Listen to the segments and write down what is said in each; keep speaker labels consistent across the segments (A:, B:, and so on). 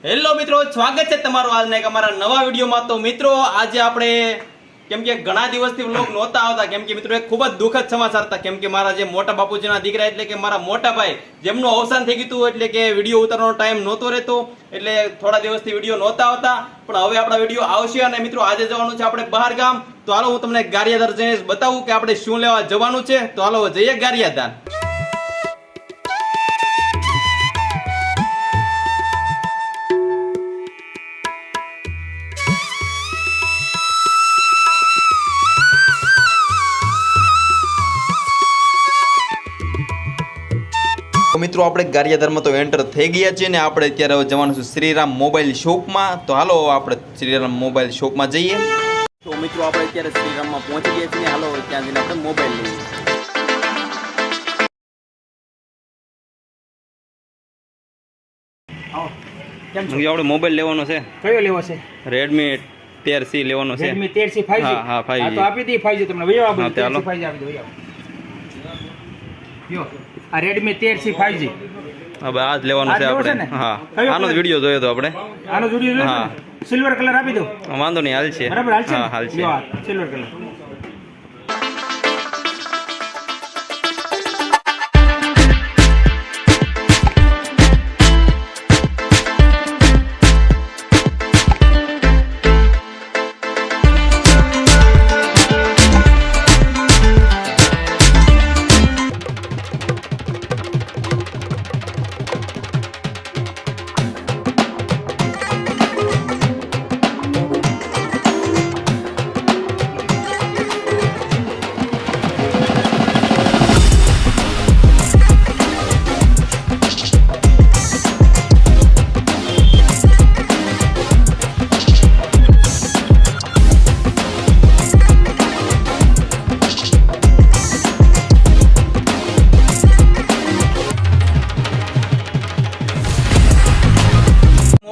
A: Hello મિત્રો, સ્વાગત છે તમારું આજના એક અમારા નવા વિડીયોમાં। તો મિત્રો આજે આપણે કેમ કે ઘણા દિવસથી વ્લોગ નહોતા આવતા, કેમ કે મિત્રો એક ખૂબ જ દુઃખદ સમાચાર હતા, કેમ કે મારા જે મોટા બાપુજીના દીકરા એટલે કે મારા મોટા ભાઈ જેમનું અવસાન થઈ ગયું એટલે કે વિડીયો ઉતારવાનો ટાઈમ નહોતો રહેતો, એટલે થોડા દિવસથી વિડીયો નહોતા આવતા, પણ હવે આપણા વિડીયો આવશે। અને મિત્રો આજે જવાનું છે આપણે બહાર ગામ, તો હાલો હું તમને ગારિયાધાર જઈને બતાવું કે આપણે શું લેવા જવાનું છે। તો હાલો જઈએ ગારિયાધાર। મિત્રો આપણે ગારિયાધારમાં તો એન્ટર થઈ ગયા છીએ ને આપણે અત્યારે હવે જવાનું છે શ્રીરામ મોબાઈલ શોપમાં। તો હાલો આપણે શ્રીરામ મોબાઈલ શોપમાં જઈએ। તો મિત્રો આપણે અત્યારે શ્રીરામમાં પહોંચી ગયા છીએ, હાલો ત્યાં જઈને આપણે મોબાઈલ લઈએ। કેમ છો? આપણે મોબાઈલ લેવાનો છે।
B: કયો લેવો છે?
A: Redmi 13C લેવાનો છે।
B: Redmi 13C 5G।
A: હા 5G
B: તો આપી દી 5G તમને વયો આપો।
A: 13C
B: 5G આપી દો વયો। યો આ Redmi 13C 5G
A: હવે આજ લેવાનો છે આપણે। હા આનો વિડિયો જોયો તો આપણે,
B: આનો વિડિયો જોયો? હા સિલ્વર કલર આપી દો।
A: વાંધો નહીં, હાલ છે।
B: બરાબર હાલ છે?
A: હા હાલ છે।
B: યો સિલ્વર કલર।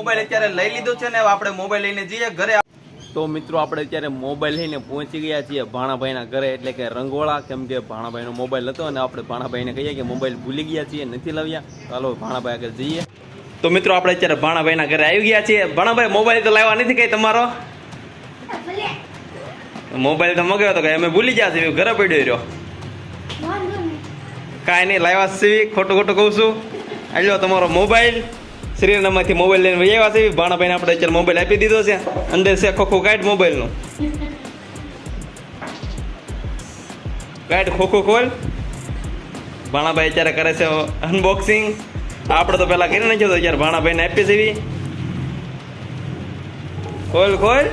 A: મોબાઈલ અત્યારે લઈ લીધો છે ને આપણે મોબાઈલ લઈને જઈએ ઘરે। તો મિત્રો આપણે અત્યારે મોબાઈલ લઈને પહોંચી ગયા છીએ ભાણાભાઈના ઘરે, એટલે કે રંગોળા, કેમ કે ભાણાભાઈનો મોબાઈલ હતો અને આપણે ભાણાભાઈને કહીએ કે મોબાઈલ ભૂલી ગયા છીએ, નથી લાવ્યા। ચાલો ભાણાભાઈ આગળ જઈએ। તો મિત્રો આપણે અત્યારે ભાણાભાઈના ઘરે આવી ગયા છીએ। ભાણાભાઈ મોબાઈલ તો લાવ્યા નથી કઈ તમારો? મોબાઈલ તો મગાવ્યો તો કઈ અમે ભૂલી ગયા છીએ, ઘરે પડ્યો રહ્યો। કાંઈ નહીં, લાવ્યા છીએ, ખોટું ખોટું કહું છું। આલ્યો તમારો મોબાઈલ, શ્રીરામમાંથી મોબાઈલ લઈને આવ્યા છે ભાણાભાઈને। આપણે અત્યારે મોબાઈલ આપી દીધો છે, અંદર છે ખોખું કાઢ મોબાઈલનું, કાઢ ખોખું ખોલ। ભાણાભાઈ અત્યારે કરે છે અનબોક્સિંગ। આપણે તો પહેલા કરી નાખ્યો તો, અત્યારે ભાણાભાઈને આપી છે। ખોલ ખોલ।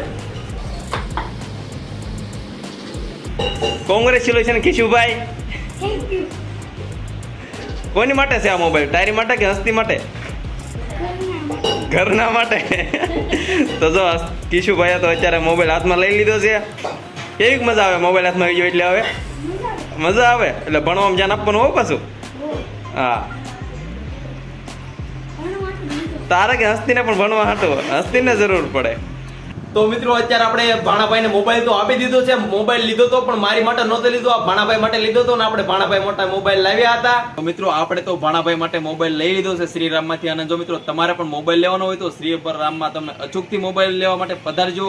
A: કોંગ્રેચ્યુલેશન કિશુભાઈ। કોની માટે છે આ મોબાઈલ? તારી માટે કે હસ્તી માટે? ઘરના માટે। તો જો કિશુભાઈએ તો અત્યારે મોબાઈલ હાથમાં લઈ લીધો છે। કેવી મજા આવે મોબાઈલ હાથમાં આવી ગયો એટલે? હવે મજા આવે એટલે ભણવામાં ધ્યાન આપવાનું હોય પાછું। હા તારે કે હસ્તીને પણ ભણવા હાટો, હસ્તીને જરૂર પડે। તો મિત્રો અત્યારે આપણે ભાણાભાઈને મોબાઈલ તો આપી દીધો છે। મોબાઈલ લીધો તો પણ મારી માટે નહોતો લીધો, આ ભાણાભાઈ માટે લીધો તો ને આપણે ભાણાભાઈ મોટા મોબાઈલ લાવ્યા હતા। તો મિત્રો આપણે તો ભાણાભાઈ માટે મોબાઈલ લઈ લીધો છે શ્રીરામમાંથી। અને જો મિત્રો તમારે પણ મોબાઈલ લેવાનો હોય તો શ્રીરામમાં તમે અચૂકથી મોબાઈલ લેવા માટે પધારજો।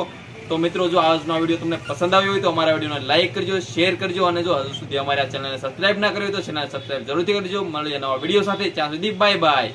A: તો મિત્રો જો આજનો વિડીયો તમને પસંદ આવ્યો હોય તો અમારા વિડીયોને લાઈક કરજો, શેર કરજો, અને જો હજુ સુધી અમારા ચેનલને સબસ્ક્રાઇબ ના કર્યું તો ચેનલ સબસ્ક્રાઇબ જરૂરથી કરજો। મળીએ નવા વિડીયો સાથે, ત્યાં સુધી બાય બાય।